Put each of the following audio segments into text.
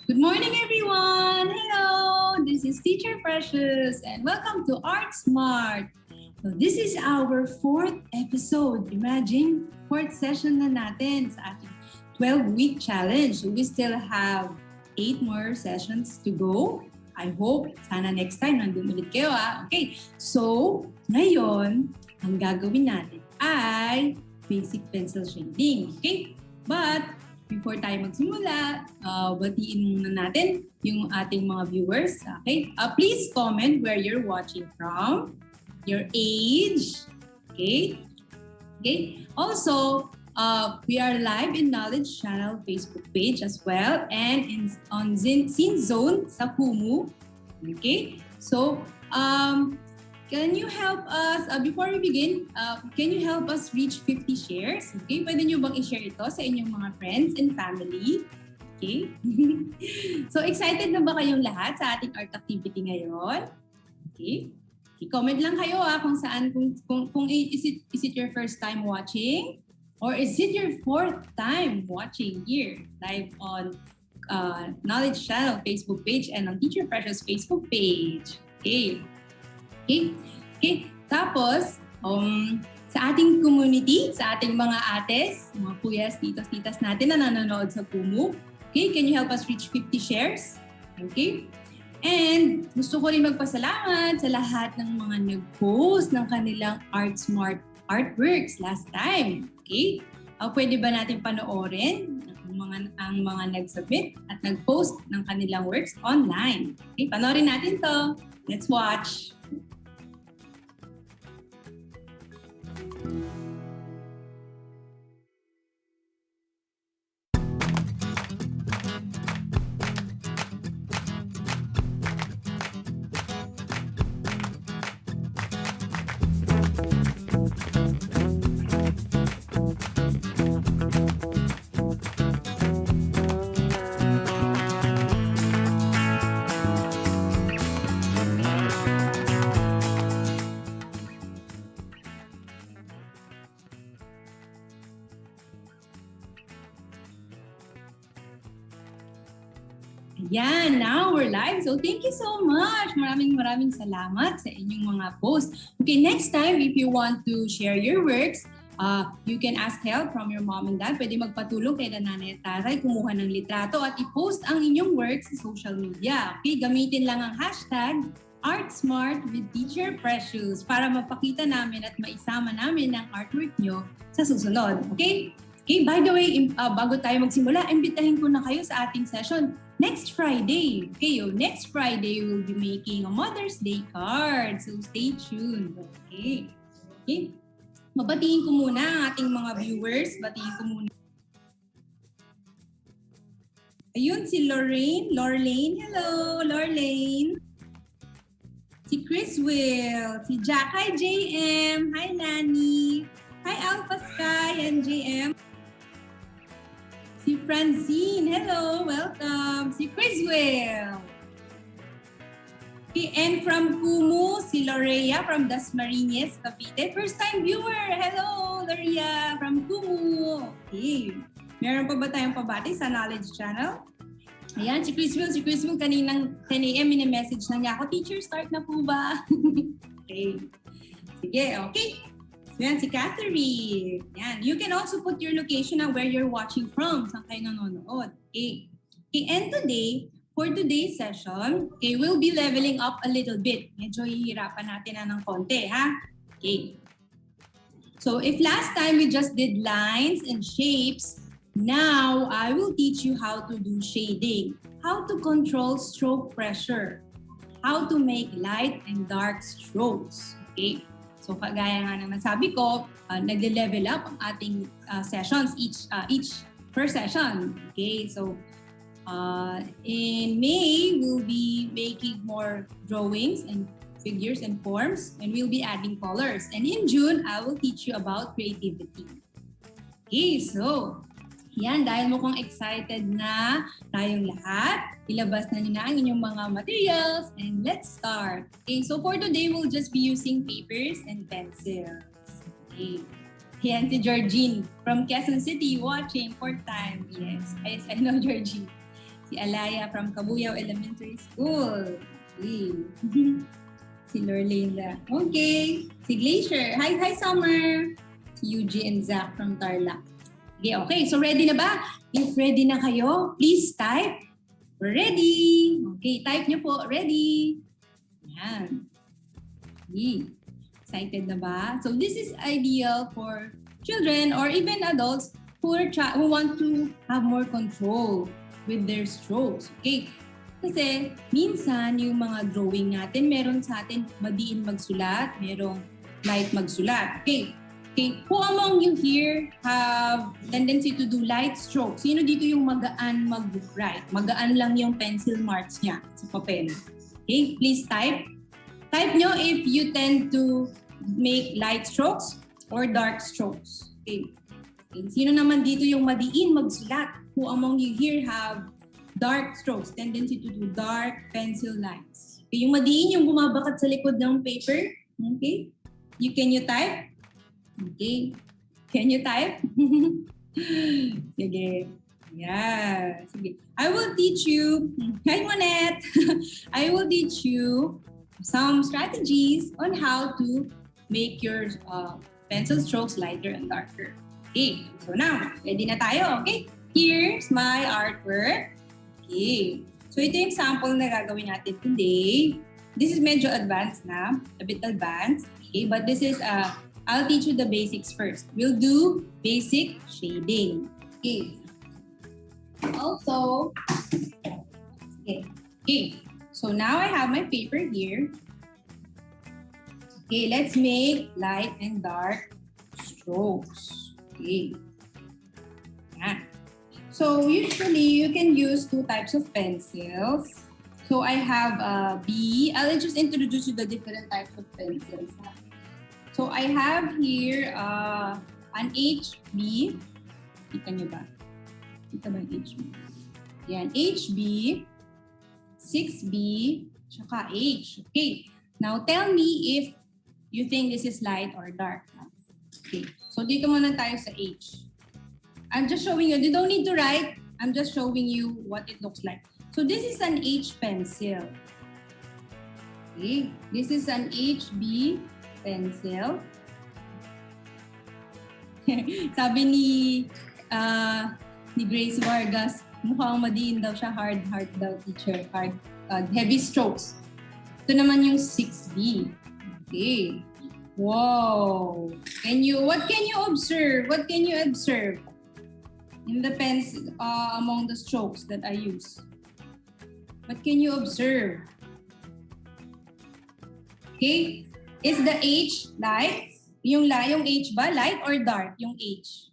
Good morning, everyone! Hello! This is Teacher Precious and welcome to Art Smart. So this is our 4th episode. Imagine, 4th session na natin sa ating 12-week challenge. So we still have 8 more sessions to go. I hope, sana next time nandun ulit kayo. Okay, so ngayon, ang gagawin natin ay basic pencil shading. Okay, but before tayo magsimula, batiin muna natin yung ating mga viewers. Okay? Please comment where you're watching from, your age. Okay? Okay? Also, we are live in Knowledge Channel Facebook page as well and on Scene Zone sa Kumu. Okay? So, can you help us, before we begin, can you help us reach 50 shares? Okay, pwede nyo bang i-share ito sa inyong mga friends and family? Okay? So, excited na ba kayong lahat sa ating art activity ngayon? Okay? I-comment lang kayo kung saan, kung is it your first time watching? Or is it your 4th time watching here, live on Knowledge Channel Facebook page and on Teacher Precious Facebook page? Okay. Okay. Okay. Tapos, sa ating community, sa ating mga ates, mga kuyas, titas natin na nanonood sa Kumu, okay, can you help us reach 50 shares? Okay. And gusto ko rin magpasalamat sa lahat ng mga nag-post ng kanilang Art Smart artworks last time. Okay. Pwede ba natin panoorin ang mga nag-submit at nag-post ng kanilang works online? Okay, panoorin natin to. Let's watch. Yan, now we're live. So thank you so much. Maraming salamat sa inyong mga posts. Okay, next time, if you want to share your works, you can ask help from your mom and dad. Pwede magpatulong kay nanay at tatay, kumuha ng litrato at i-post ang inyong works sa social media. Okay, gamitin lang ang hashtag ArtSmart with Teacher Precious para mapakita namin at maisama namin ang artwork nyo sa susunod. Okay? Okay, by the way, bago tayo magsimula, imbitahin ko na kayo sa ating session next Friday. Okay, next Friday we'll be making a Mother's Day card. So stay tuned. Okay. Okay. Mabatiin ko muna ang ating mga viewers. Batiin ko muna. Ayun, si Lorraine. Hello, Lorraine. Si Chris Will. Si Jack. Hi, JM. Hi, Nani. Hi, Alpha Sky and JM. Si Francine, hello, welcome. Si Criswell. And from Kumu, si Lorea from Dasmariñas, Cavite. First time viewer, hello, Lorea from Kumu. Okay. Meron pa ba tayong pabati sa Knowledge Channel? Ayan, si Criswell kaninang 10 a.m. message na niya ako, teacher, start na po ba? Okay. Sige, okay. So yan, si Catherine. Yan. You can also put your location and where you're watching from. Saan kayo nanonood. Okay. Okay, and today, for today's session, okay, we'll be leveling up a little bit. Medyo hihirapan natin ng konti, ha? Okay. So if last time we just did lines and shapes, now I will teach you how to do shading, how to control stroke pressure, how to make light and dark strokes. Okay. So kagaya nga ng nasabi ko, nagle-level up ang ating sessions each per session. Okay, so in May, we'll be making more drawings and figures and forms, and we'll be adding colors. And in June, I will teach you about creativity. Okay, so yan, dahil mukhang excited na tayong lahat, ilabas na niyo na ang inyong mga materials and let's start. Okay, so for today, we'll just be using papers and pencils. Okay. Yan si Georgine from Quezon City watching 4th time. Yes, I know Georgine. Si Alaya from Cabuyao Elementary School. Okay. Si Lorlinda. Okay. Si Glacier. Hi, Summer. Si Yuji and Zach from Tarlac. Okay. So ready na ba? If ready na kayo, please type. Ready. Okay. Type nyo po. Ready. Yan. Okay. Excited na ba? So this is ideal for children or even adults who want to have more control with their strokes. Okay? Kasi minsan yung mga drawing natin, meron sa atin madiin magsulat, merong light magsulat. Okay? Okay, who among you here have tendency to do light strokes? Sino dito yung magaan mag-write? Magaan lang yung pencil marks niya sa papel. Okay, please type. Type nyo if you tend to make light strokes or dark strokes. Okay. Okay. Sino naman dito yung madiin magsulat? Who among you here have dark strokes, tendency to do dark pencil lines? Okay. Yung madiin yung bumabakat sa likod ng paper. Okay. Can you type? Okay. Can you type? Sige. Yeah. Sige. I will teach you, hi Monette, I will teach you some strategies on how to make your pencil strokes lighter and darker. Okay, so now, ready na tayo, okay? Here's my artwork. Okay, so ito yung sample na gagawin natin today. This is medyo advanced na, a bit advanced. Okay, but this is, I'll teach you the basics first. We'll do basic shading. Okay. Also, okay. So now I have my paper here. Okay, let's make light and dark strokes. Okay. Yeah. So usually you can use two types of pencils. So I have a B. I'll just introduce you the different types of pencils. So I have here an HB. Kita nyo ba? Kita ba yung HB? Yan, HB, 6B, tsaka H. Okay. Now tell me if you think this is light or dark. Okay. So dito muna tayo sa H. I'm just showing you. You don't need to write. I'm just showing you what it looks like. So this is an H pencil. Okay. This is an HB pencil. Sabi ni Grace Vargas, mukhang madiin daw siya, hard daw teacher, heavy strokes. Ito naman yung 6B. Okay. Wow. What can you observe? What can you observe in the pens among the strokes that I use? What can you observe? Okay. Is the H light? Yung H ba? Light or dark? Yung H.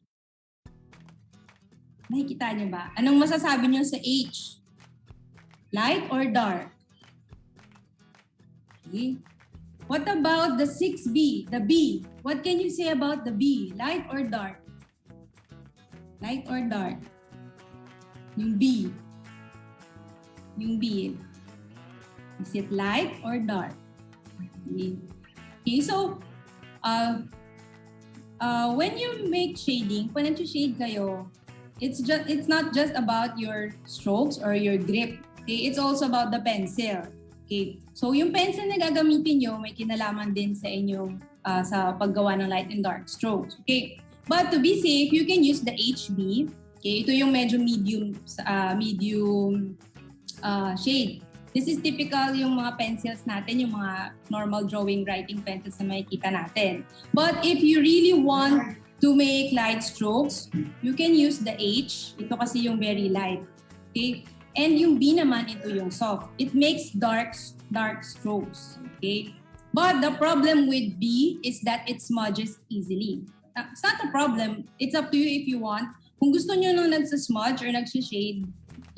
Nakikita niyo ba? Anong masasabi niyo sa H? Light or dark? Okay. What about the 6B, the B? What can you say about the B? Light or dark? Light or dark? Yung B. Yung B. Is it light or dark? Okay, so when you make shading, when nag-shade kayo, it's not just about your strokes or your grip. Okay, it's also about the pencil. Okay, so yung pencil na gagamitin nyo may kinalaman din sa inyong sa paggawa ng light and dark strokes. Okay, but to be safe, you can use the HB. Okay, ito yung medyo medium shade. This is typical yung mga pencils natin, yung mga normal drawing writing pencils na makikita natin. But if you really want to make light strokes, you can use the H. Ito kasi yung very light. Okay? And yung B naman, ito yung soft. It makes dark strokes. Okay? But the problem with B is that it smudges easily. It's not a problem. It's up to you if you want. Kung gusto nyo nung nagsasmudge or nagsishade,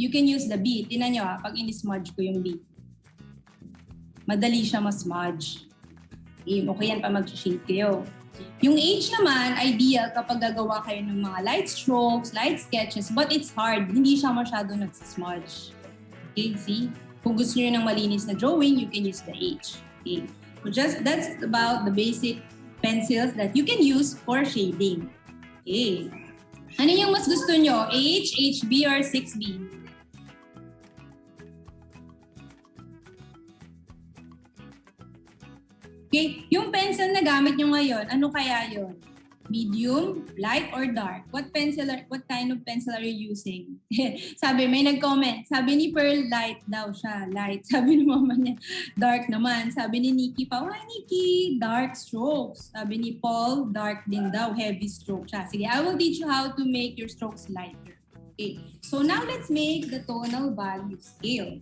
you can use the B. Tingnan nyo pag in-smudge ko yung B. Madali siya ma-smudge. Okay yan pa mag-shade kayo. Yung H naman, ideal kapag gagawa kayo ng mga light strokes, light sketches, but it's hard. Hindi siya masyado nagsasmudge. Okay, see? Kung gusto nyo ng malinis na drawing, you can use the H. Okay. So that's about the basic pencils that you can use for shading. Okay. Ano yung mas gusto nyo? H, HB, or 6B? Okay? Yung pencil na gamit nyo ngayon, ano kaya yon? Medium, light, or dark? What kind of pencil are you using? Sabi, may nag-comment. Sabi ni Pearl, light daw siya. Light. Sabi ni mama niya, dark naman. Sabi ni Nikki pa, why Nikki? Dark strokes. Sabi ni Paul, dark din daw. Heavy stroke siya. Sige, I will teach you how to make your strokes lighter. Okay. So now let's make the tonal value scale.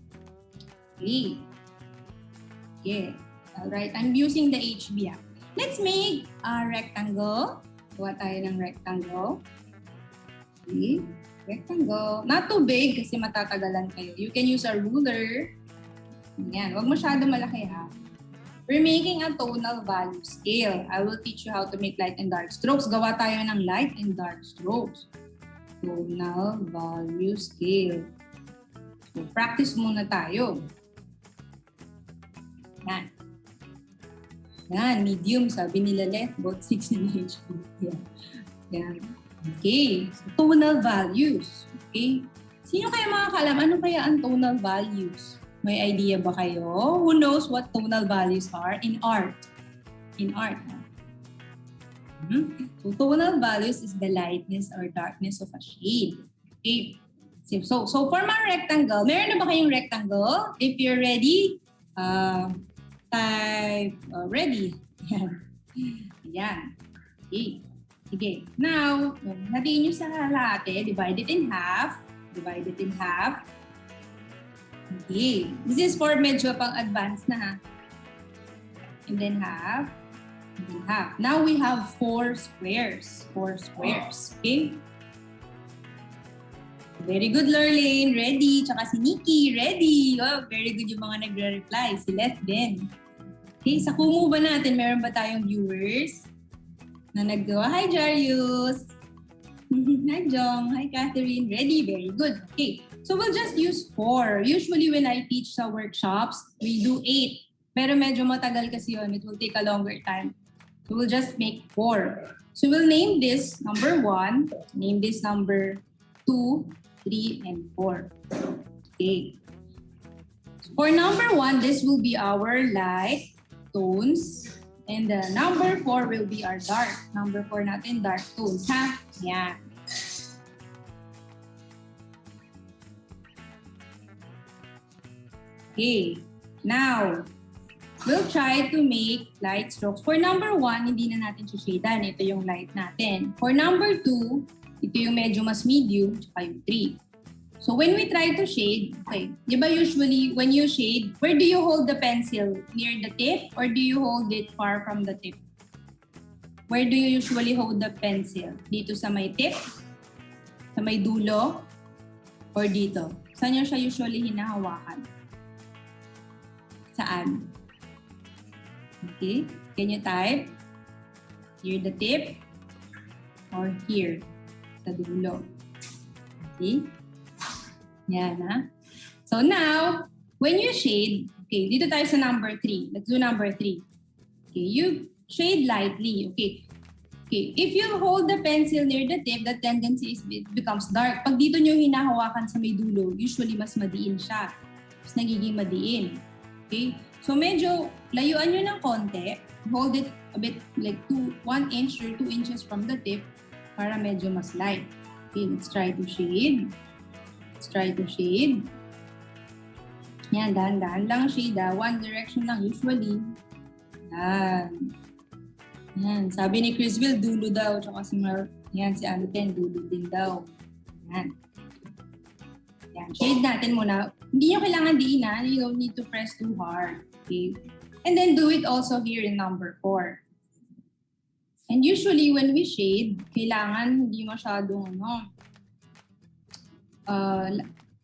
Okay. Okay. Alright, I'm using the HB. Let's make a rectangle. Gawa tayo ng rectangle. Okay. Rectangle. Not too big kasi matatagalan kayo. You can use a ruler. Yan. Huwag masyado malaki ha. We're making a tonal value scale. I will teach you how to make light and dark strokes. Gawa tayo ng light and dark strokes. Tonal value scale. So, practice muna tayo. Yan. Yan, medium, sabi nila left, about 6 in HP. Yan. Yan. Okay. So, tonal values. Okay. Sino kaya makakalam? Ano kaya ang tonal values? May idea ba kayo? Who knows what tonal values are in art? In art. So, tonal values is the lightness or darkness of a shade. Okay. So for my rectangle, meron na ba kayong rectangle? If you're ready, type ready. Yan. Yan. Okay. Sige. Now, hatiin nyo sa kalahati. Divide it in half. Divide it in half. Okay. This is for medyo pang advanced na ha. And then half. And then half. Now we have 4 squares. 4 squares. Okay. Very good, Lurlene. Ready. Tsaka si Nikki. Ready. Oh, very good yung mga nagre-reply. Si Les din. Okay, sa Kumu ba natin, meron ba tayong viewers na naggawa? Hi, Jarius. Hi, Jong. Hi, Catherine. Ready? Very good. Okay, so we'll just use 4. Usually when I teach sa workshops, we do 8. Pero medyo matagal kasi yun. It will take a longer time. So we'll just make 4. So we'll name this number 1, name this number 2, 3, and 4. Okay. So for number 1, this will be our light tones. And the number 4 will be our dark. Number 4 natin, dark tones, ha? Yan. Okay. Now, we'll try to make light strokes. For number 1, hindi na natin shadean. Ito yung light natin. For number 2, ito yung medyo mas medium, tsaka yung 3. So when we try to shade, okay, di ba usually when you shade, where do you hold the pencil? Near the tip or do you hold it far from the tip? Where do you usually hold the pencil? Dito sa may tip? Sa may dulo? Or dito? Saan nyo siya usually hinahawakan? Saan? Okay, can you type? Near the tip? Or here? Sa dulo? Okay? Yan, ha? So now, when you shade, okay, dito tayo sa number 3. Let's do number 3. Okay, you shade lightly, okay. Okay, if you hold the pencil near the tip, the tendency is it becomes dark. Pag dito nyo hinahawakan sa may dulo, usually mas madiin siya. Mas nagiging madiin. Okay? So medyo layuan nyo ng konti. Hold it a bit like 1 inch or 2 inches from the tip para medyo mas light. Okay, let's try to shade. Let's try to shade. Yan, dahan-dahan lang shade. One direction lang usually. Yan. Yan. Sabi ni Chrisville, dulo daw. Tsaka si yan, si Anuten, dulo din daw. Yan. Yan. Shade natin muna. Hindi nyo kailangan diin na. You don't need to press too hard. Okay? And then do it also here in number 4. And usually when we shade, kailangan hindi masyadong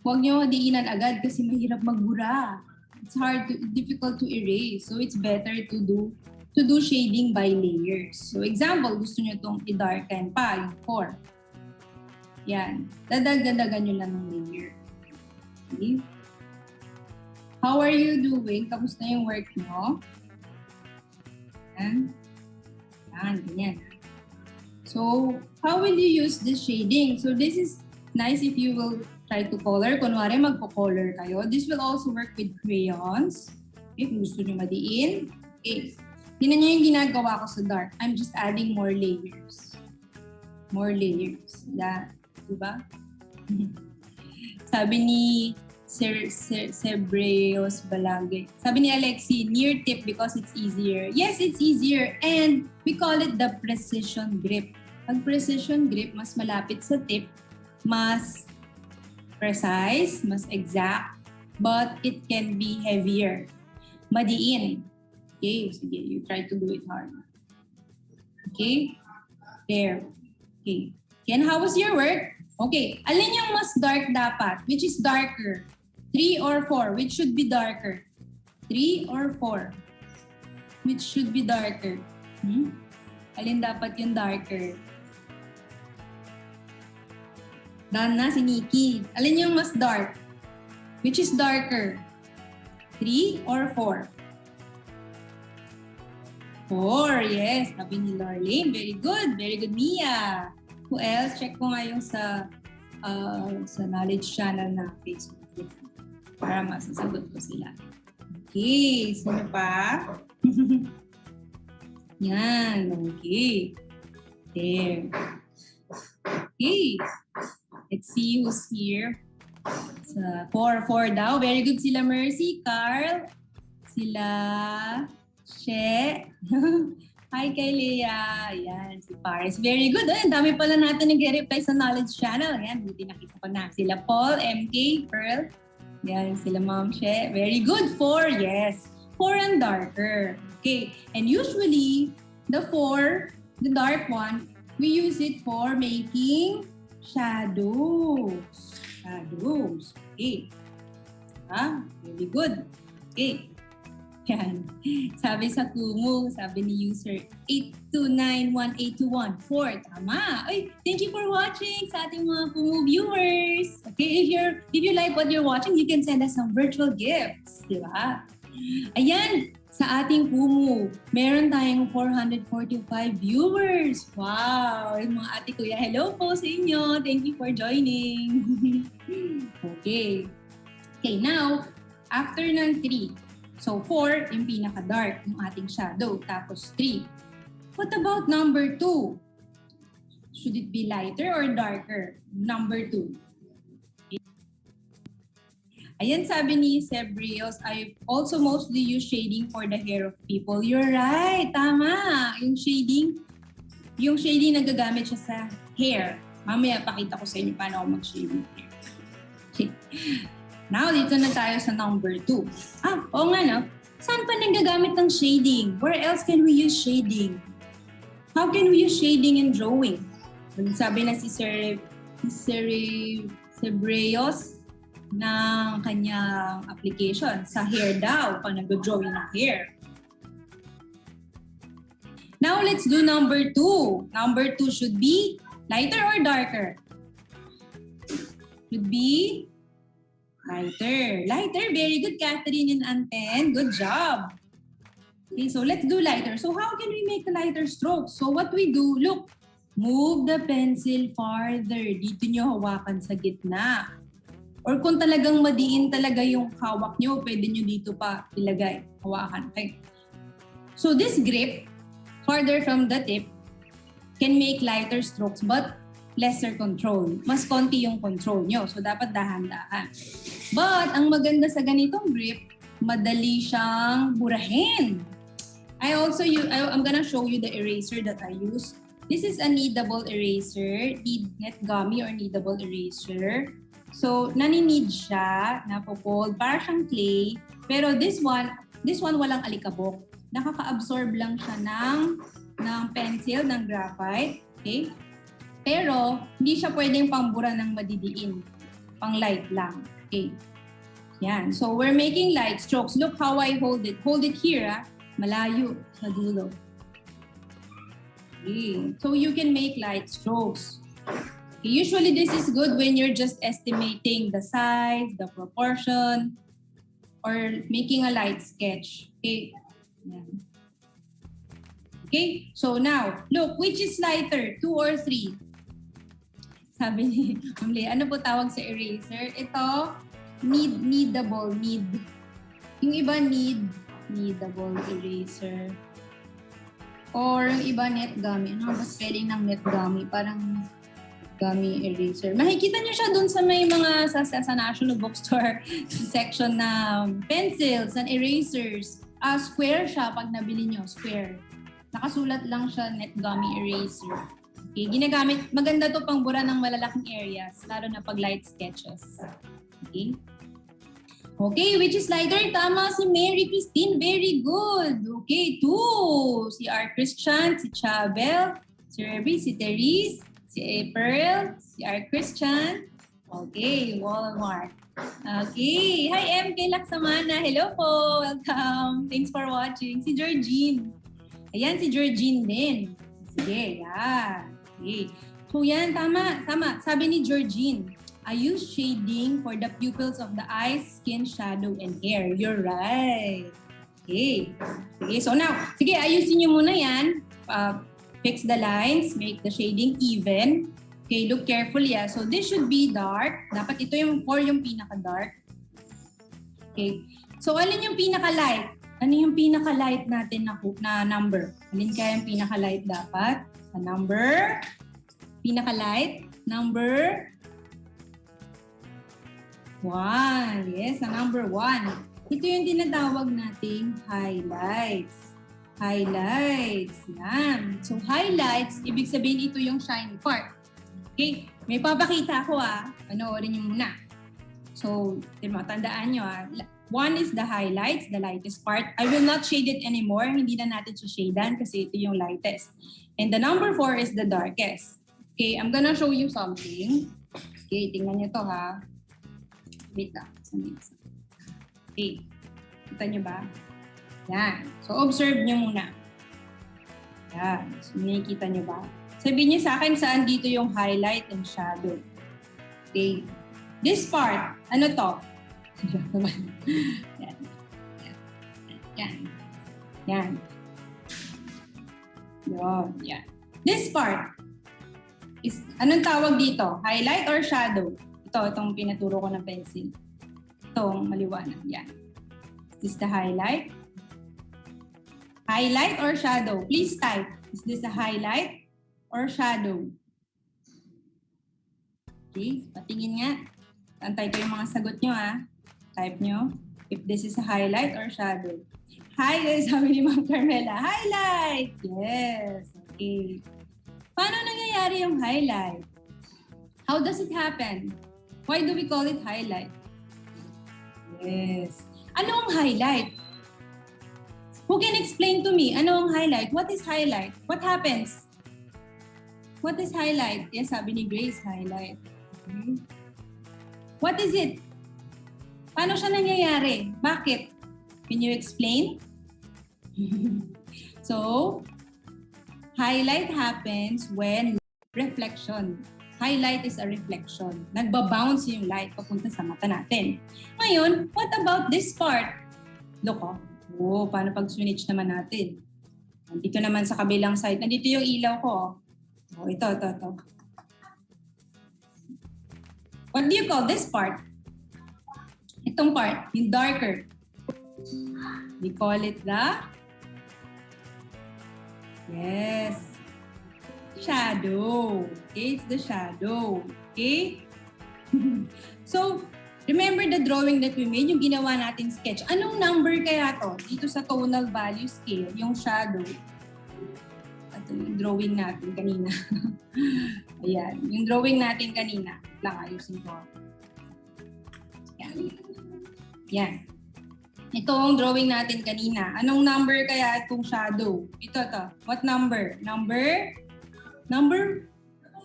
huwag nyo diinan agad kasi mahirap magbura. It's difficult to erase. So it's better to do shading by layers. So example, gusto nyo itong i-darken pa, yung 4. Yan. Dadagdagan nyo lang ng layer. Okay? How are you doing? Kamusta yung work nyo? Yan. Yan, ganyan. So, how will you use this shading? So this is nice if you will try to color. Kunwari, magpo-color kayo. This will also work with crayons. Okay, kung gusto nyo madiin. Okay. Tingnan niyo yung ginagawa ko sa dark. I'm just adding more layers. More layers. Yeah. Diba? Sabi ni Sebreos Balagay. Sabi ni Alexi, near tip because it's easier. Yes, it's easier. And we call it the precision grip. Pag precision grip, mas malapit sa tip, mas precise, mas exact, but it can be heavier. Madiin. Okay, sige, you try to do it hard. Okay? There. Okay. And how was your work? Okay. Alin yung mas dark dapat? Which is darker? 3 or 4? Which should be darker? 3 or 4? Which should be darker? Alin dapat yung darker? Done na si Nikki. Alin yung mas dark? Which is darker? 3 or 4? 4, yes. Sabi ni Lorraine. Very good. Very good, Mia. Who else? Check ko nga yung sa knowledge channel na Facebook. Para masasagot ko sila. Okay. Sino pa? Yan. Okay. There. Okay. Let's see who's here. Sa 4 daw. Very good sila Mercy, Carl, sila She. Hi kay Leah. Ayan, si Paris. Very good. Ang dami pala natin nag-reply sa Knowledge Channel. Ayan, buti nakita ko na. Sila Paul, MK, Pearl. Ayan, sila Ma'am She. Very good. 4, yes. 4 and darker. Okay. And usually, the 4, the dark one, we use it for making shadows. Shadows. Okay. Very good. Okay. Yan. Sabi sa Kumu, sabi ni user 8291821. 4. Tama. Ay, thank you for watching sa ating mga Kumu viewers. Okay, if you like what you're watching, you can send us some virtual gifts. Diba? Ayan, sa ating Kumu, meron tayong 445 viewers. Wow! Yung mga ate kuya, hello po sa inyo. Thank you for joining. Okay. Okay, now, after ng 3, so 4, yung pinaka-dark, yung ating shadow. Tapos 3. What about number 2? Should it be lighter or darker? Number 2. Ayan, sabi ni Sebrios, I also mostly use shading for the hair of people. You're right, tama. Yung shading nagagamit siya sa hair. Mamaya pakita ko sa inyo paano ako mag-shade ng hair. Okay. Now, dito na tayo sa number 2. Oo nga no. Saan pa nagagamit ng shading? Where else can we use shading? How can we use shading in drawing? Sabi na si Sebreos ng kanyang application sa hair daw, pag nag-drawing ng hair. Now, let's do number 2. Number 2 should be lighter or darker? Should be lighter. Lighter. Very good, Catherine and Anten. Good job. Okay, so let's do lighter. So how can we make a lighter stroke? So what we do, look, move the pencil farther. Dito nyo hawakan sa gitna. Or kung talagang madiin talaga yung hawak nyo, pwede nyo dito pa ilagay. Hawakan. Okay. So this grip, farther from the tip, can make lighter strokes but lesser control. Mas konti yung control nyo. So dapat dahan-dahan. But ang maganda sa ganitong grip, madali siyang burahin. I'm gonna show you the eraser that I use. This is a kneadable eraser, net gummy or kneadable eraser. So, nani-knead siya, napopold, para siyang clay. Pero this one walang alikabok. Nakaka-absorb lang siya ng pencil, ng graphite. Okay? Pero, hindi siya pwedeng pambura ng madidiin. Pang light lang. Okay. Yan. So, we're making light strokes. Look how I hold it. Hold it here, malayo sa dulo. Okay. So, you can make light strokes. Okay. Usually, this is good when you're just estimating the size, the proportion, or making a light sketch. Okay. Yan. Okay. So, now, look, which is lighter? 2 or 3? Sabi ni Ma'am Lea, ano po tawag sa eraser? Ito, kneadable. Yung iba kneadable eraser. Or yung iba, Netgummy. Ano ba spelling ng Netgummy? Parang gummy eraser. Makikita niyo siya dun sa may mga sa National Bookstore section na pencils and erasers. Square siya pag nabili niyo, square. Nakasulat lang siya Netgummy eraser. Okay, ginagamit, maganda to pang bura ng malalaking areas, lalo na pag light sketches. Okay? Okay, which is lighter? Tama si Mary Christine. Very good. Okay, 2. Si R. Christian, si Chabel, si Reby, si Therese, si April, si R. Christian. Okay, Walmart. Okay. Hi, MK Laksamana. Hello po. Welcome. Thanks for watching. Si Georgine. Ayan, si Georgine din. Sige, yeah. Okay. So yan, tama. Sabi ni Georgine, I use shading for the pupils of the eyes, skin, shadow, and hair. You're right. Okay. Okay, so now, sige, ayusin nyo muna yan. Fix the lines, make the shading even. Okay, look carefully. So this should be dark. Dapat ito yung 4 yung pinaka-dark. Okay. So alin yung pinaka-light? Ano yung pinaka-light natin na number? Alin kaya yung pinaka-light dapat? A number? Pinaka-light? Number? 1. Yes, ang number 1. Ito yung tinatawag nating highlights. Highlights. Yan. So, highlights, ibig sabihin ito yung shiny part. Okay? May papakita ako Panoorin nyo muna. So, tandaan nyo 1 is the highlights, the lightest part. I will not shade it anymore. Hindi na natin shadean kasi ito yung lightest. And the number 4 is the darkest. Okay, I'm gonna show you something. Okay, tingnan nyo to Wait lang. Okay. Kita nyo ba? Yan. So, observe nyo muna. Yan. So, nakikita nyo ba? Sabihin nyo sa akin saan dito yung highlight and shadow. Okay. This part, ano to? Yan. Yan. Yan. Yan. Yan. This part is, anong tawag dito? Highlight or shadow? Itong pinaturo ko ng pencil. Itong maliwanag. Yan. Is this the highlight? Highlight or shadow? Please type. Is this a highlight or shadow? Okay. Patingin nga. Antay ko yung mga sagot nyo Type nyo. If this is a highlight or shadow. Highlight, sabi ni Ma'am Carmela. Highlight! Yes. Okay. Paano nangyayari yung highlight? How does it happen? Why do we call it highlight? Yes. Ano ang highlight? Who can explain to me? Ano ang highlight? What is highlight? What happens? What is highlight? Yes, sabi ni Grace, highlight. Okay. What is it? Paano siya nangyayari? Bakit? Can you explain? So, highlight happens when reflection. Highlight is a reflection. Nagbabounce yung light papunta sa mata natin. Ngayon, what about this part? Look, paano pag switch naman natin? Nandito naman sa kabilang side. Nandito yung ilaw ko. Ito. What do you call this part? Itong part, yung darker. We call it the... Yes. Shadow. Okay, it's the shadow. Okay? So, remember the drawing that we made, yung ginawa nating sketch. Anong number kaya to? Dito sa tonal value scale, yung shadow. Ito yung drawing natin kanina. Ayan, yung drawing natin kanina. Lang, ayusin ko. Yan. Yan. Ito ang drawing natin kanina. Anong number kaya itong shadow? Ito. What number? Number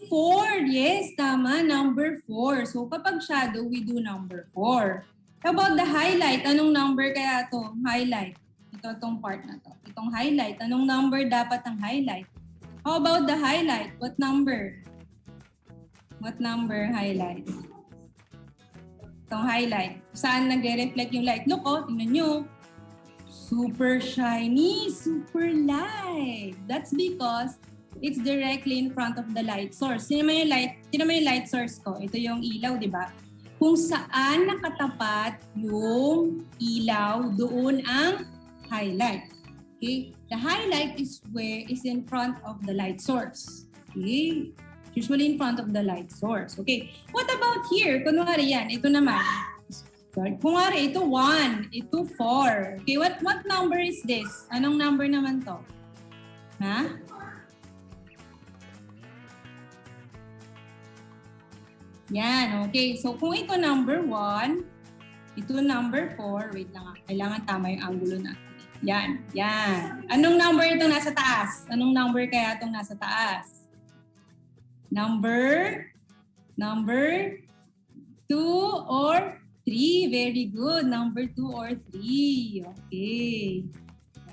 4. Yes, tama. Number 4. So, kapag shadow, we do number 4. How about the highlight? Anong number kaya ito? Highlight. Itong part na to. Itong highlight. Anong number dapat ang highlight? How about the highlight? What number? What number highlight? Itong highlight. Saan nagre-reflect yung light? Look, tingnan nyo. Super shiny, super light. That's because it's directly in front of the light source. Sino mo yung light source ko? Ito yung ilaw, di ba? Kung saan nakatapat yung ilaw, doon ang highlight. Okay? The highlight is in front of the light source. Okay? Usually in front of the light source. Okay? What about here? Kunwari yan, ito naman. Sorry. Kunwari, ito 1, ito 4. Okay, what number is this? Anong number naman to? Ha? Yan, okay. So kung ito number 1, ito number 4, wait lang, kailangan tama yung angulo natin. Yan, yan. Anong number itong nasa taas? Anong number kaya itong nasa taas? Number 2 or 3. Very good. Number 2 or 3. Okay.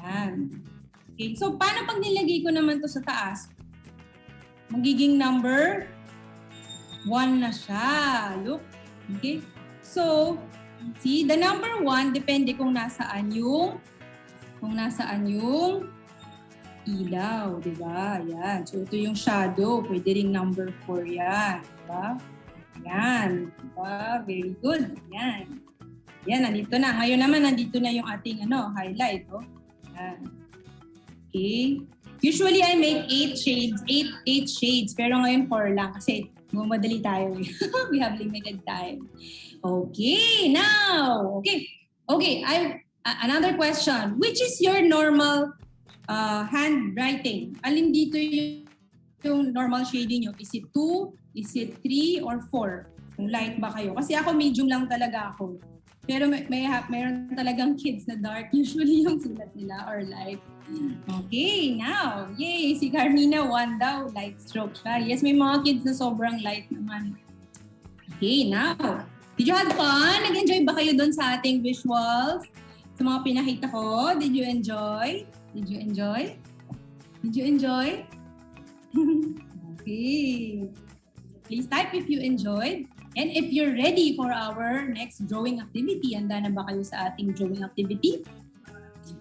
Yan. Okay. So, paano pag nilagay ko naman to sa taas? Magiging number 1 na siya. Look. Okay. So, see, the number 1, depende kung nasaan yung ilaw, di ba? Yan. So, ito yung shadow. Pwede ring number 4 yan. Di ba? Yan. Diba? Very good. Yan. Yan, nandito na. Ngayon naman, nandito na yung ating highlight. Oh. Yan. Okay. Usually, I make 8 shades. Pero ngayon, 4 lang. Kasi madali tayo. We have limited time. Okay. Now. Okay. Another question. Which is your normal handwriting? Alin dito yung normal shading nyo? Is it 2? Is it 3 or 4? Kung light ba kayo? Kasi ako medium lang talaga ako. Pero mayroon talagang kids na dark. Usually yung sulat nila or light. Okay, now. Yay! Si Carmina 1 daw. Light stroke siya. Yes, may mga kids na sobrang light naman. Okay, now. Did you have fun? Nag-enjoy ba kayo doon sa ating visuals? Sa mga pinakita ko? Did you enjoy? Okay. Please type if you enjoyed. And if you're ready for our next drawing activity, handa na ba kayo sa ating drawing activity?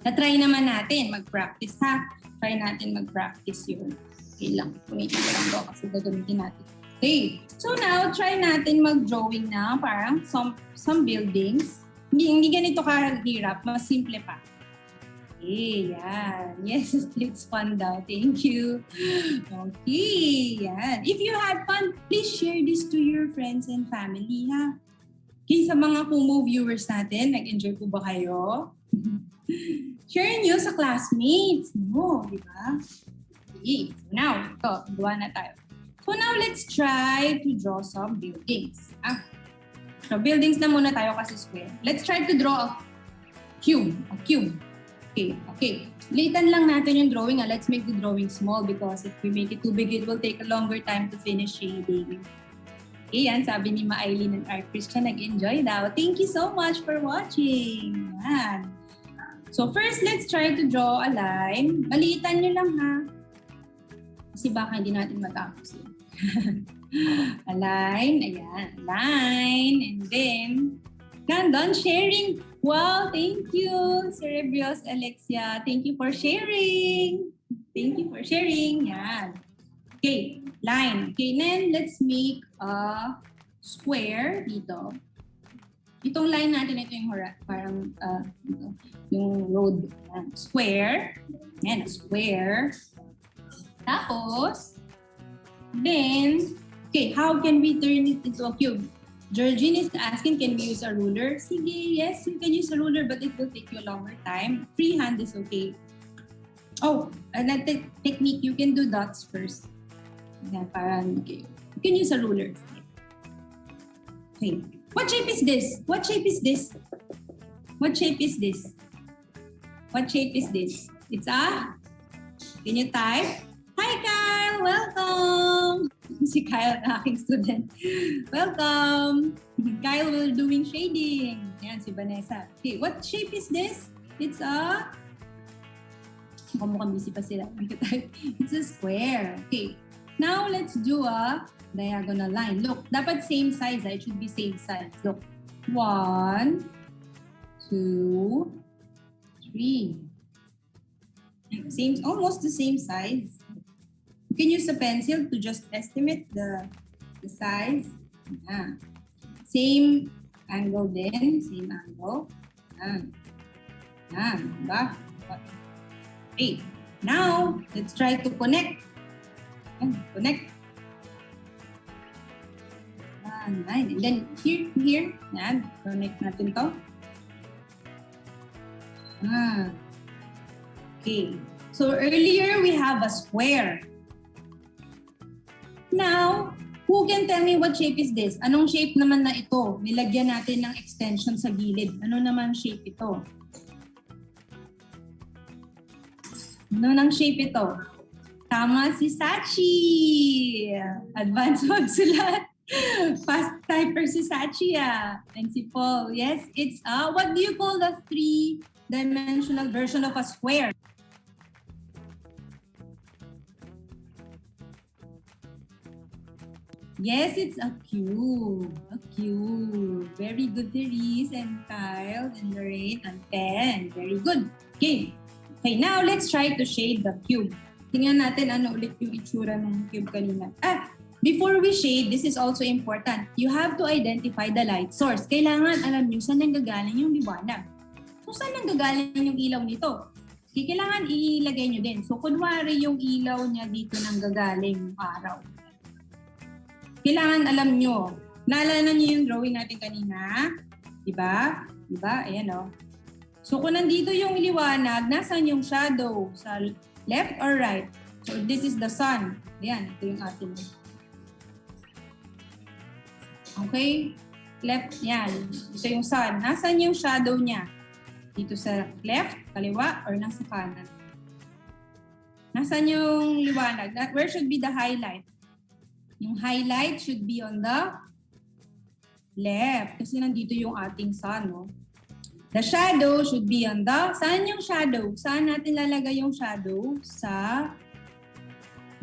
Na-try naman natin mag-practice, ha? Try natin mag-practice yun. Okay lang. Punitin ko lang to kasi gagamitin natin. Okay. So now, try natin mag-drawing na parang some buildings. Hindi ganito kahirap. Mas simple pa. Okay, yan. Yes, it's fun daw. Thank you. Okay, yan. If you had fun, please share this to your friends and family, ha? Okay, sa mga Kumu viewers natin, nag-enjoy po ba kayo? Share nyo sa classmates. No, di ba? Okay, so now, ito, gawa na tayo. So now, let's try to draw some buildings. So, buildings na muna tayo kasi square. Let's try to draw a cube. Okay. Litan lang natin yung drawing. Let's make the drawing small because if we make it too big, it will take a longer time to finish shading. Okay, yan. Sabi ni Maylene and Art Christian, nag-enjoy daw. Thank you so much for watching. Yan. So first, let's try to draw a line. Maliitan nyo lang, ha? Kasi baka hindi natin matapos yun. A line. Ayan. A line. And then, done sharing. Wow, thank you, Cerebrios Alexia. Thank you for sharing. Yan. Okay, line. Okay, then let's make a square dito. Itong line natin, ito yung parang yung road. Yan. Square. Yan, a square. Tapos, then, okay, how can we turn it into a cube? Georgine is asking, can we use a ruler? Sige, yes, you can use a ruler, but it will take you a longer time. Freehand is okay. Oh, another technique, you can do dots first. Yan, parang, okay. You can use a ruler. Okay. What shape is this? It's a, can you type? Hi, Kyle! Welcome! Si Kyle, aking student. Welcome! Kyle will doing shading. Yan, si Vanessa. Okay, what shape is this? It's a... Mukhang busy pa sila. It's a square. Okay. Now, let's do a diagonal line. Look, dapat same size. It should be same size. Look. 1, 2, 3. Almost the same size. You can use a pencil to just estimate the size. Yeah. Same angle din. Same angle. Diba? Okay. Now, let's try to connect. Connect. And then here. Yan. Connect natin to. Okay. So earlier, we have a square. Now, who can tell me what shape is this? Anong shape naman na ito? Nilagyan natin ng extension sa gilid. Ano naman shape ito? Ano nang shape ito? Tama si Sachi! Advanced magsulat. Fast typer si Sachi and si Paul. Yes, it's what do you call the three-dimensional version of a square? Yes, it's a cube. A cube. Very good, Therese and Kyle and Lorraine and Pen. Very good. Okay. Okay, now let's try to shade the cube. Tingnan natin ano ulit yung itsura ng cube kanina. Before we shade, this is also important. You have to identify the light source. Kailangan alam nyo saan nanggagaling yung liwanag. So, saan nanggagaling yung ilaw nito? Kailangan ilagay nyo din. So, kunwari yung ilaw niya dito nanggagaling yung araw. Kailangan alam nyo. Naalala nyo yung drawing natin kanina? Diba? Diba? Ayan o. So, kung nandito yung liwanag, nasan yung shadow? Sa left or right? So, this is the sun. Ayan, ito yung ating. Okay? Left, yan. Ito yung sun. Nasan yung shadow niya? Dito sa left, kaliwa, or nasa kanan? Nasan yung liwanag? Where should be the highlight? Yung highlight should be on the left. Kasi nandito yung ating sun, no? The shadow should be on the... Saan yung shadow? Saan natin lalagay yung shadow? Sa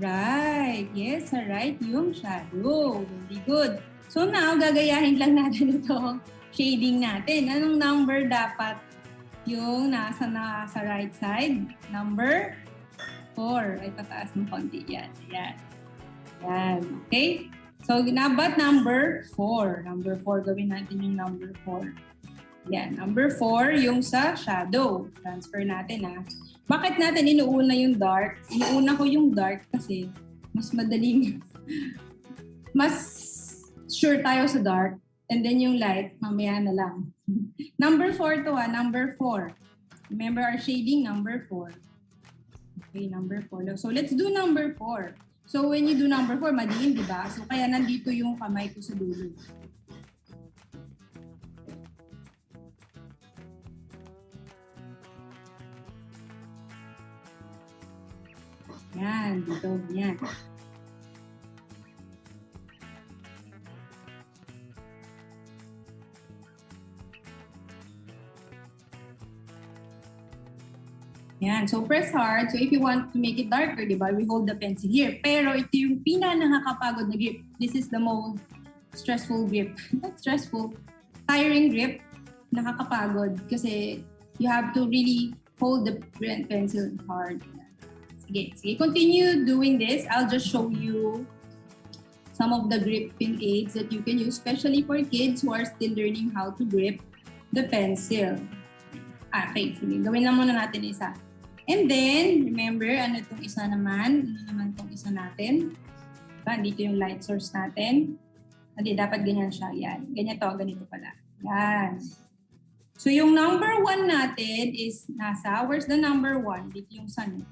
right. Yes, sa right yung shadow. Very good. So now, gagayahin lang natin ito. Shading natin. Anong number dapat yung nasa right side? Number 4. Ay, pataas ng konti. Yan. Yan. Yan. Okay? So, but number 4. Number 4. Gawin natin yung number 4. Yan. Number 4, yung sa shadow. Transfer natin, Bakit natin inuuna yung dark? Inuuna ko yung dark kasi mas madaling, mas sure tayo sa dark. And then yung light, mamaya na lang. Number 4 to, Number 4. Remember our shading? Number 4. Okay, number 4. So, let's do number 4. So, when you do number 4, madiin, di ba? So, kaya nandito yung kamay ko sa dulo. Yan, dito, yan. Yan, so press hard. So if you want to make it darker, di ba, we hold the pencil here. Pero ito yung pinaka-nakakapagod na grip. This is the most stressful grip. Not stressful, tiring grip. Nakakapagod kasi you have to really hold the pencil hard. Sige, continue doing this. I'll just show you some of the gripping aids that you can use, especially for kids who are still learning how to grip the pencil. Okay, sige. Gawin lang muna natin isa. And then, remember, ano itong isa naman? Ano naman itong isa natin? Diba? Dito yung light source natin. Hindi, dapat ganyan siya. Yan. Ganito pala. Yan. So, yung number 1 natin is where's the number 1? Dito yung sun.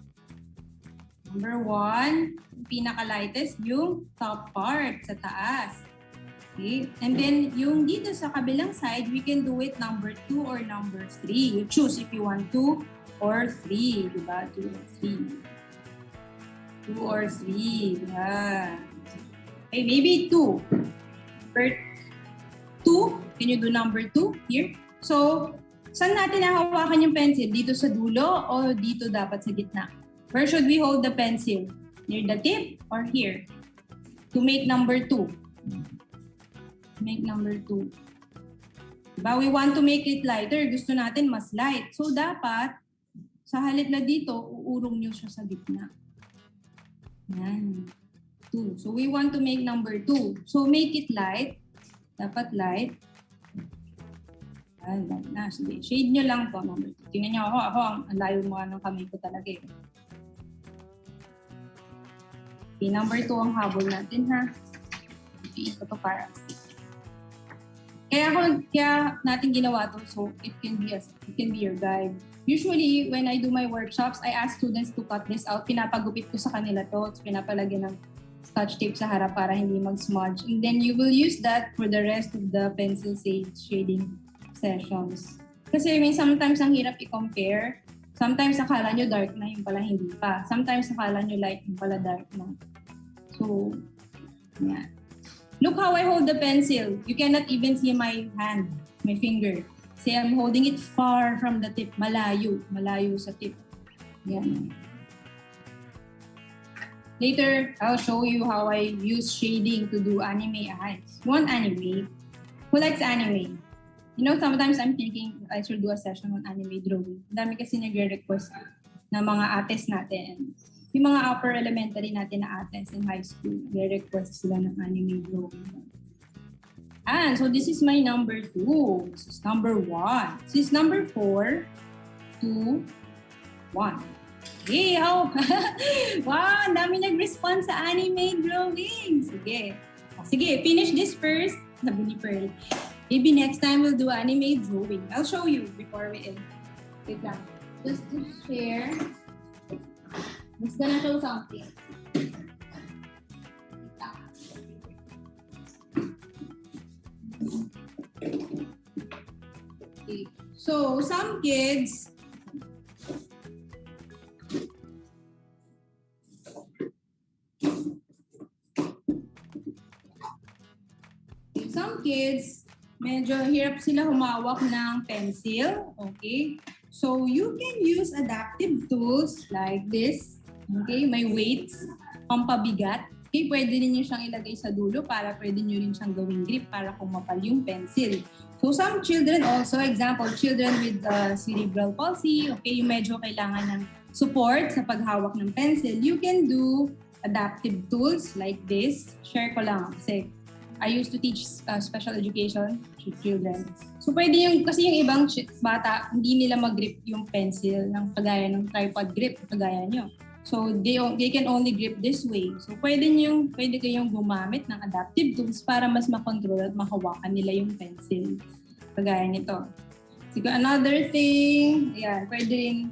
Number 1, pinaka-lightest, yung top part sa taas. Okay? And then, yung dito sa kabilang side, we can do it number 2 or number 3. You choose if you want 2 or 3. Diba? 2 or 3. 2 or 3. Yeah. Okay, maybe 2. Per 2, can you do number 2 here? So, saan natin nahawakan yung pencil? Dito sa dulo o dito dapat sa gitna? Where should we hold the pencil? Near the tip or here? To make number 2. Make number 2. Diba? We want to make it lighter. Gusto natin mas light. So, dapat, sa halip na dito, uurong nyo siya sa gitna. Yan. 2. So, we want to make number 2. So, make it light. Dapat light. Yan na. Sige, shade nyo lang to. Number 2. Tingnan nyo ako. Ang layo mo ng kamay ko talaga eh. Okay, number 2 ang habol natin ha. Okay, ito to para. Kaya natin ginawa to so it can be your guide. Usually, when I do my workshops, I ask students to cut this out. Pinapagupit ko sa kanila to. So, pinapalagyan ng scotch tape sa harap para hindi mag-smudge. And then you will use that for the rest of the pencil shading sessions. Kasi sometimes ang hirap i-compare. Sometimes akala nyo dark na, yung pala hindi pa. Sometimes akala nyo light, yung pala dark na. So, yeah. Look how I hold the pencil. You cannot even see my hand, my finger. See, I'm holding it far from the tip. Malayo sa tip. Yan. Later, I'll show you how I use shading to do anime eyes. One anime. Who likes anime? You know, sometimes I'm thinking I should do a session on anime drawing. Dami kasi nagre-request na mga ates natin. Yung mga upper elementary natin na ates in high school, nagre-request sila ng anime drawing. And so this is my number 2. This is number 1. This is number 4, 2, 1. Yay! Oh. Wow! Ang dami nag-respond sa anime drawing. Sige. Sige, finish this first. Sabi ni Pearl. Maybe next time we'll do anime drawing. I'll show you before we end. Wait lang. Just to share. I'm just gonna show something. Okay. So, some kids medyo hirap sila humawak ng pencil. Okay? So, you can use adaptive tools like this. Okay? May weights, pampabigat. Okay? Pwede niyo siyang ilagay sa dulo para pwede niyo rin siyang gawing grip para kumapal yung pencil. So, some children also, example, children with cerebral palsy, okay, yung medyo kailangan ng support sa paghawak ng pencil, you can do adaptive tools like this. Share ko lang kasi I used to teach special education to children. So pwede yung, kasi yung ibang bata, hindi nila mag-grip yung pencil ng kagaya ng tripod grip, kagaya nyo. So they can only grip this way. So pwede kayong gumamit ng adaptive tools para mas makontrol at mahawakan nila yung pencil. Kagaya nito. So another thing, ayan, pwede rin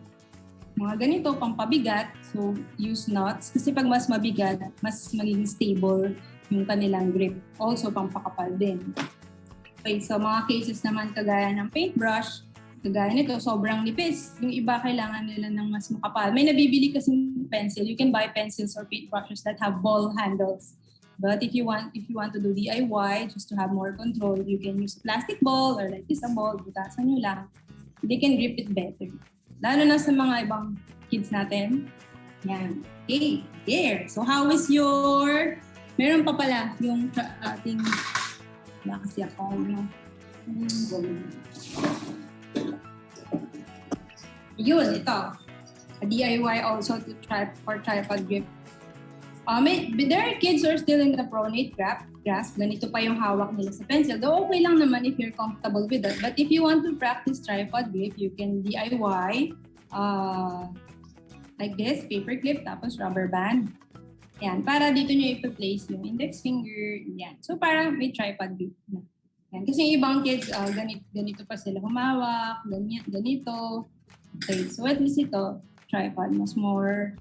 mga ganito, pampabigat. So use knots. Kasi pag mas mabigat, mas magiging stable yung kanilang grip. Also, pampakapal din. Okay, so mga cases naman kagaya ng paintbrush, kagaya nito, sobrang nipis. Yung iba kailangan nila ng mas makapal. May nabibili kasing pencil. You can buy pencils or paintbrushes that have ball handles. But if you want to do DIY, just to have more control, you can use plastic ball or like this a ball, butasan nyo lang. They can grip it better. Lalo na sa mga ibang kids natin. Yan. Okay, there. So how is your... Meron pa pala yung ating... Wala kasi ako, no? Yun, ito. A DIY also to try for tripod grip. There are kids who are still in the pronate grasp. Ganito pa yung hawak nila sa pencil. Though okay lang naman if you're comfortable with that. But if you want to practice tripod grip, you can DIY like this, paper clip, tapos rubber band. Yan, para dito nyo i-place yung index finger. Yan. So, parang may tripod grip na. Yan. Kasi yung ibang kids, ganito pa sila humawak, ganito. Okay, so at least ito, tripod, mas more,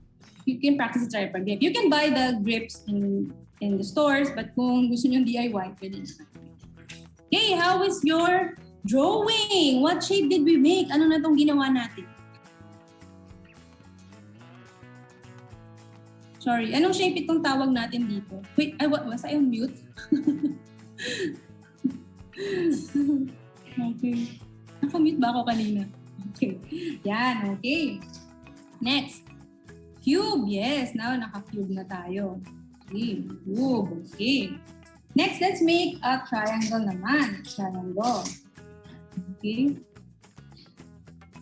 you can practice tripod grip. You can buy the grips in the stores, but kung gusto nyo DIY, pwede na. Okay, how is your drawing? What shape did we make? Ano na itong ginawa natin? Sorry, anong shape itong tawag natin dito? Wait, was I on mute? Okay. Naka-mute ba ako kanina? Okay. Yan, okay. Next. Cube, yes. Now, naka-cube na tayo. Okay, cube. Okay. Next, let's make a triangle naman. Triangle. Okay.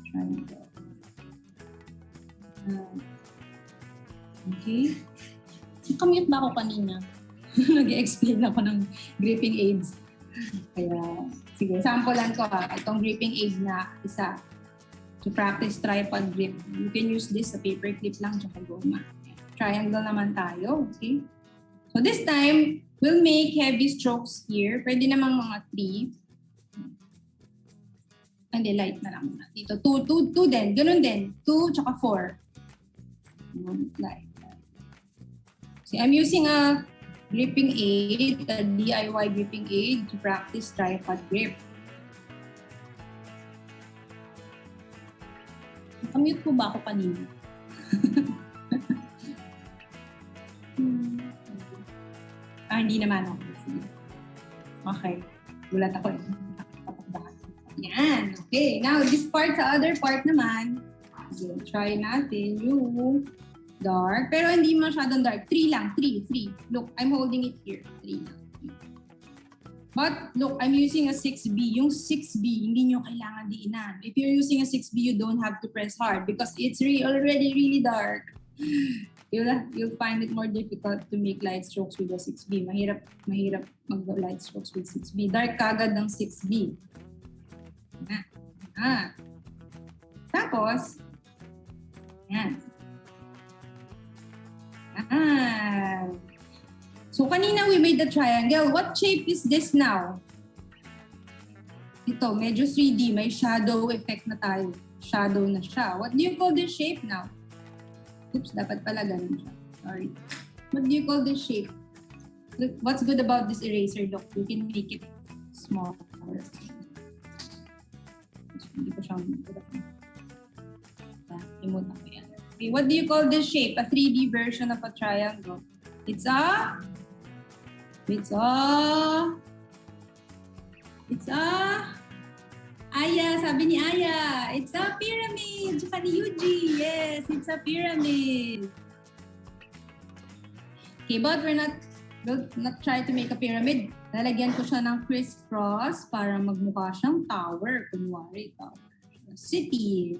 Triangle. Okay. Nakamute ba ako kanina? Nag-explain ako ng gripping aids. Kaya, Sige, sample lang ko ha. Itong gripping aid na isa. To practice tripod grip. You can use this sa paper clip lang tsaka goma. Triangle naman tayo. Okay? So this time, we'll make heavy strokes here. Pwede namang mga 3. Hindi, light na lang. Dito, 2 din. Ganun din. 2 tsaka 4. Light. So I'm using a gripping aid, a DIY gripping aid to practice tripod grip. Nakamute po ba ako kanina? Hindi naman ako. Okay. Gulat ako eh. Yan. Okay. Now, this part sa other part naman, try natin yung dark. Pero hindi masyadong dark. 3 lang. 3. Look, I'm holding it here. 3 lang. But look, I'm using a 6B. Yung 6B, hindi nyo kailangan diinan. If you're using a 6B, you don't have to press hard because it's already really dark. You'll find it more difficult to make light strokes with a 6B. Mahirap mag-light strokes with 6B. Dark kagad ng 6B. Tapos, yan. So, kanina we made the triangle. What shape is this now? Ito, medyo 3D. May shadow effect na tayo. Shadow na siya. What do you call this shape now? Oops, dapat pala ganun siya. Sorry. What do you call this shape? Look, what's good about this eraser? Look, you can make it small. Hindi ko siyang remote na ko yan. Okay, what do you call this shape? A 3D version of a triangle. It's a Aya, sabi ni Aya. It's a pyramid. Tsaka ni Yuji. Yes, it's a pyramid. Okay, but we'll not try to make a pyramid. Lalagyan ko siya ng crisscross para magmukha siyang tower. Kunwari, tower. City.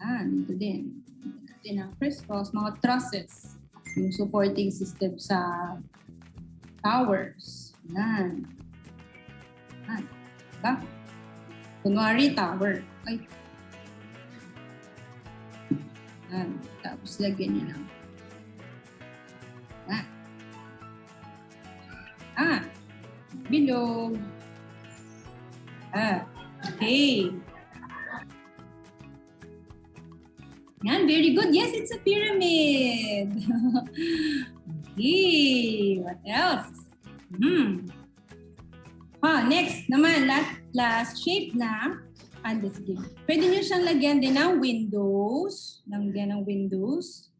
Dito din. Dito ng crisscross, mga trusses. Yung supporting system sa towers. Yan. Diba? Kunwari, tower. Ay. Yan. Tapos lagyan niya lang. Bilog. Okay. Yan, very good. Yes, it's a pyramid. Okay, what else? Next naman, last shape na. Sige. Pwede nyo siyang lagyan din ng windows. Lagyan ng windows.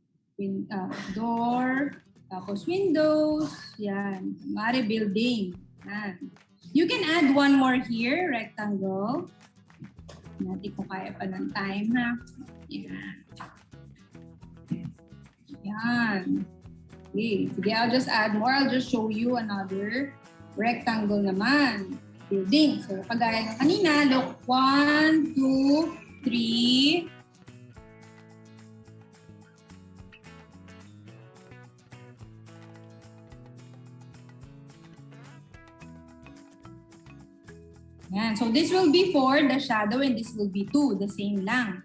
Door. Tapos windows. Yan. Mari building. Yan. You can add one more here, rectangle. Natin kung kaya pa ng time, ha? Yan. Yan. Okay. Sige, I'll just add more. I'll just show you another rectangle naman. Building. So, pagaya ng kanina, look. 1, 2, 3. Yan. So, this will be 4, the shadow, and this will be 2, the same lang.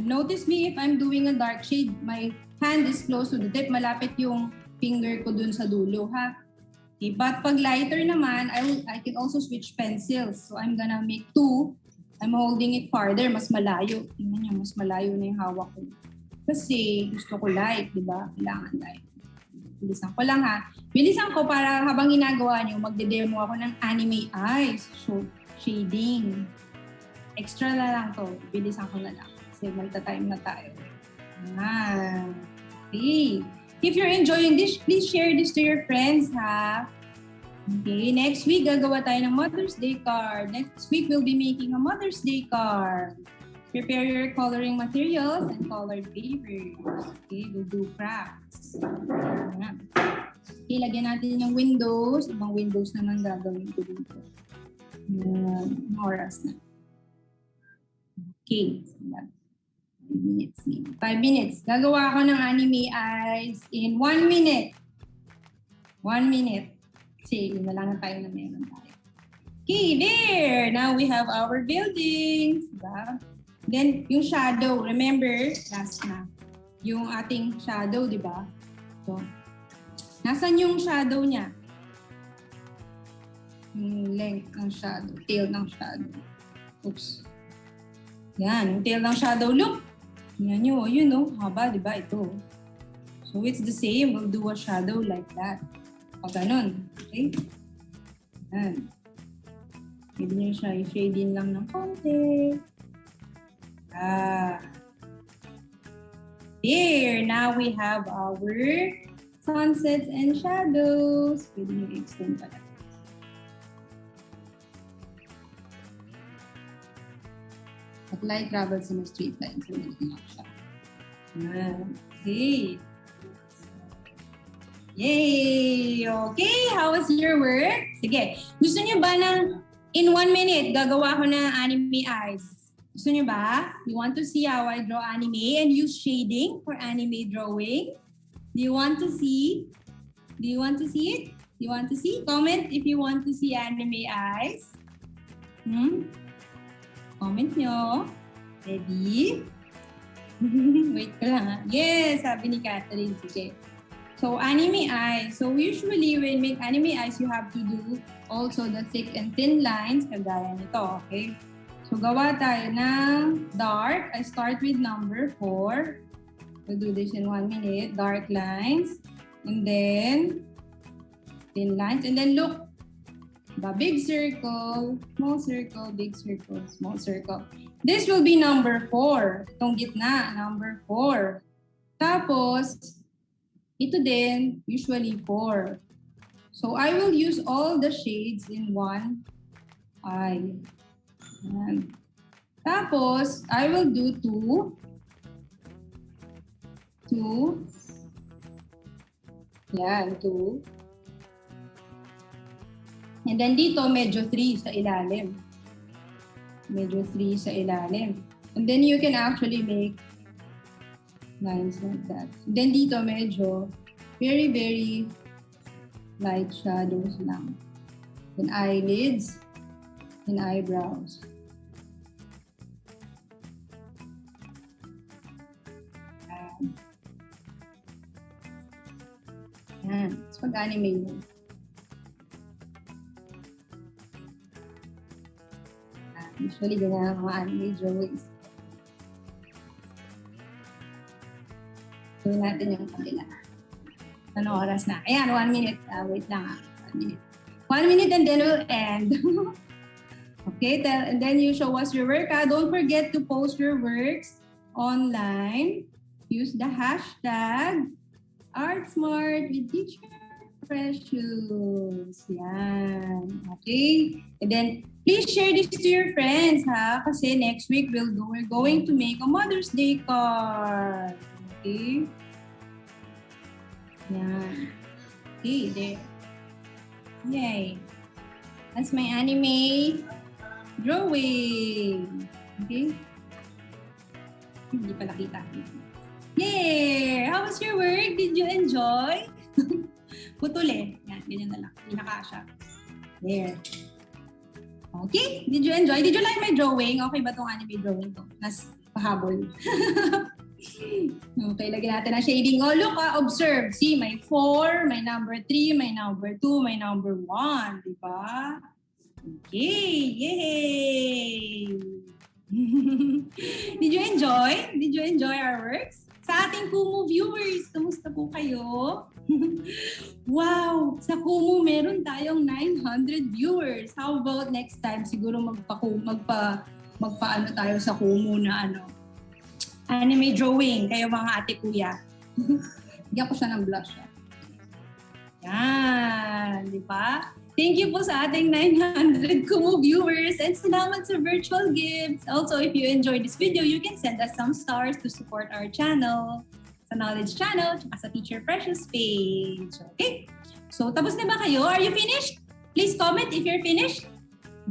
Notice me if I'm doing a dark shade, my hand is close to the tip. Malapit yung finger ko dun sa dulo, ha? Okay, but pag lighter naman, I can also switch pencils. So I'm gonna make 2. I'm holding it farther, mas malayo. Tingnan niyo, mas malayo na yung hawak ko. Kasi gusto ko light, di ba? Kailangan light. Bilisan ko lang, ha? Bilisan ko para habang ginagawa niyo, magde-demo ako ng anime eyes. So, shading. Extra na lang to. Bilisan ko na lang. Kasi magta-time na tayo. Okay. If you're enjoying this, please share this to your friends, ha? Okay, next week, gagawa tayo ng Mother's Day card. Next week, we'll be making a Mother's Day card. prepare your coloring materials and colored papers. Okay, we'll do crafts. Ayan. Okay, lagyan natin ng windows. Ibang windows naman gagawin ko dito. Oras na. Okay. 5 minutes. 5 minutes. Gagawa ako ng anime eyes in 1 minute. 1 minute. Kasi yun na lang tayo na meron tayo. Okay, there! Now we have our buildings. Diba? Then, yung shadow. Remember, last na. Yung ating shadow, di ba? So, nasan yung shadow niya? Yung length ng shadow. Tail ng shadow. Oops. Yan, yung tail ng shadow. Look! Yan nyo. Yun, no? Haba, di ba? Ito. So, it's the same. We'll do a shadow like that. O, ganun. Okay? Yan. Pwede nyo siya i-shade in lang ng konti. There! Now we have our sunsets and shadows. Pwede nyo i-extend pala. At light travels in a straight line. So, hindi na siya. Okay. Yay! Okay, how was your work? Sige. Gusto niyo ba ng in 1 minute, gagawa ko ng anime eyes? Gusto niyo ba? You want to see how I draw anime and use shading for anime drawing? Do you want to see? Do you want to see it? Do you want to see? Comment if you want to see anime eyes. Comment nyo. Ready? Wait ko lang ha. Yes, sabi ni Catherine. Sige. So, anime eyes. So, usually, when make anime eyes, you have to do also the thick and thin lines, kagaya nito, okay? So, gawa tayo ng dark. I start with number 4. We'll do this in 1 minute. Dark lines. And then, thin lines. And then, look. The big circle, small circle, big circle, small circle. This will be number 4. Itong gitna, number 4. Tapos, ito din, usually 4. So, I will use all the shades in one eye. Ayan. Tapos, I will do 2. Yan, 2. And then dito, medyo 3 sa ilalim. Medyo 3 sa ilalim. And then you can actually make lines like that. And then dito, medyo very, very light shadows lang. And eyelids and eyebrows. Yan. So, pag-anime mo. Usually, ganyan ang mga anime drawings. Gawin natin yung kabila. Ano oras na? Ayan, 1 minute. Wait lang 1 minute. 1 minute and then we'll end. Okay, and then you show us your work. Don't forget to post your works online. Use the hashtag ArtSmart with Teacher Precious. Yan. Okay? And then, please share this to your friends, ha? Kasi next week we're going to make a Mother's Day card. Okay? Yan. Okay, there. Yay. That's my anime drawing. Okay? Hindi pa nakita. Yay! How was your work? Did you enjoy? Putol eh. Yan, ganyan na lang. Hindi nakasya. There. Okay? Did you enjoy? Did you like my drawing? Okay ba itong anime drawing to? Nas pahabol. Okay, lagyan natin ang shading. Oh, look, observe. See, may 4, may number 3, may number 2, may number 1. Diba? Okay. Yay! Did you enjoy? Did you enjoy our works? Sa ating Kumu viewers, kamusta po kayo? Wow! Sa Kumu, meron tayong 900 viewers. How about next time? Siguro magpaano tayo sa Kumu na anime drawing. Kayo mga ate kuya. Bigyan ko siya ng blush. Yan! Di ba? Thank you po sa ating 900 Kumu viewers and salamat sa virtual gifts. Also, if you enjoyed this video, you can send us some stars to support our channel, sa Knowledge Channel, tsaka sa Teacher Precious page. Okay? So, tapos na ba kayo? Are you finished? Please comment if you're finished.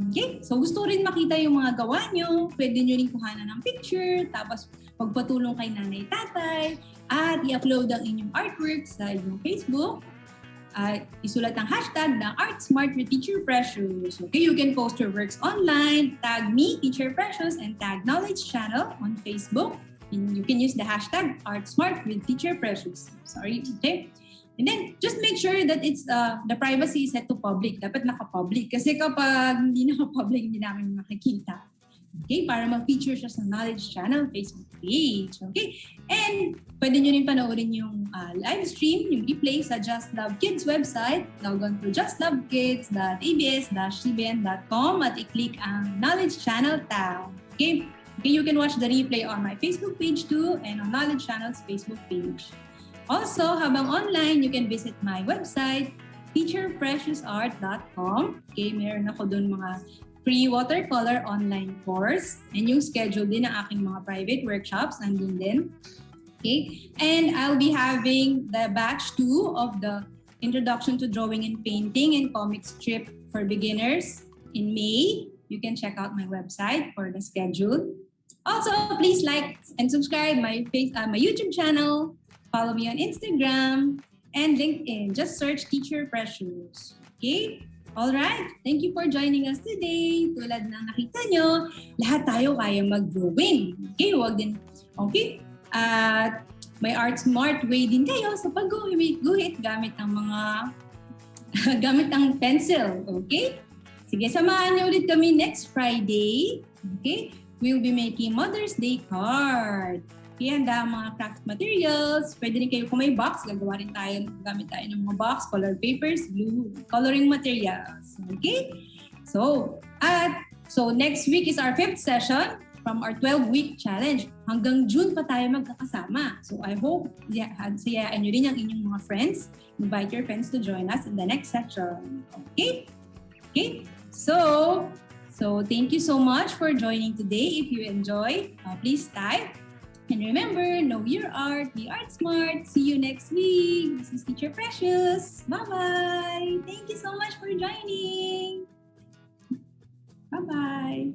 Okay? So, gusto rin makita yung mga gawa nyo. Pwede nyo rin kuhanan ng picture, tapos magpatulong kay nanay, tatay, at i-upload ang inyong artwork sa inyong Facebook. Isulat ang hashtag na ArtSmart with Teacher Precious. Okay, you can post your works online, tag me, Teacher Precious, and tag Knowledge Channel on Facebook. And you can use the hashtag ArtSmart with Teacher Precious. Sorry, okay? And then, just make sure that it's the privacy is set to public. Dapat naka-public. Kasi kapag hindi naka-public, hindi namin makikita. Okay, para ma-feature siya sa Knowledge Channel Facebook page. Okay? And pwede nyo rin panoorin yung live stream, yung replay sa Just Love Kids website. Log on to justlove.kids.abs-cbn.com at i-click ang Knowledge Channel tab. Okay? Okay, you can watch the replay on my Facebook page too and on Knowledge Channel's Facebook page. Also, habang online, you can visit my website, teacherpreciousart.com. Okay, meron ako doon mga free watercolor online course and yung schedule din ng aking mga private workshops nandun din. Okay? And I'll be having the batch 2 of the Introduction to Drawing and Painting and Comic Strip for Beginners in May. You can check out my website for the schedule. Also, please like and subscribe my YouTube channel. Follow me on Instagram and LinkedIn. Just search Teacher Precious. Okay? Alright, thank you for joining us today. Tulad ng nakita nyo, lahat tayo kaya mag-drawing. Okay, huwag din. Okay? At may art smart way din kayo sa pag-guhit gamit ang mga gamit ang pencil. Okay? Sige, samahan niyo ulit kami next Friday. Okay? We'll be making Mother's Day card. Okay, handa ang mga craft materials. Pwede rin kayo kung may box, gagawa rin tayo, gamit tayo ng mga box, color papers, glue, coloring materials. Okay? So next week is our 5th session from our 12-week challenge. Hanggang June pa tayo magkakasama. So I hope sayaan nyo rin ang inyong mga friends. Invite your friends to join us in the next session. Okay? Okay? So thank you so much for joining today. If you enjoy, please type. And remember, know your art, be art smart. See you next week. This is Teacher Precious. Bye-bye. Thank you so much for joining. Bye-bye.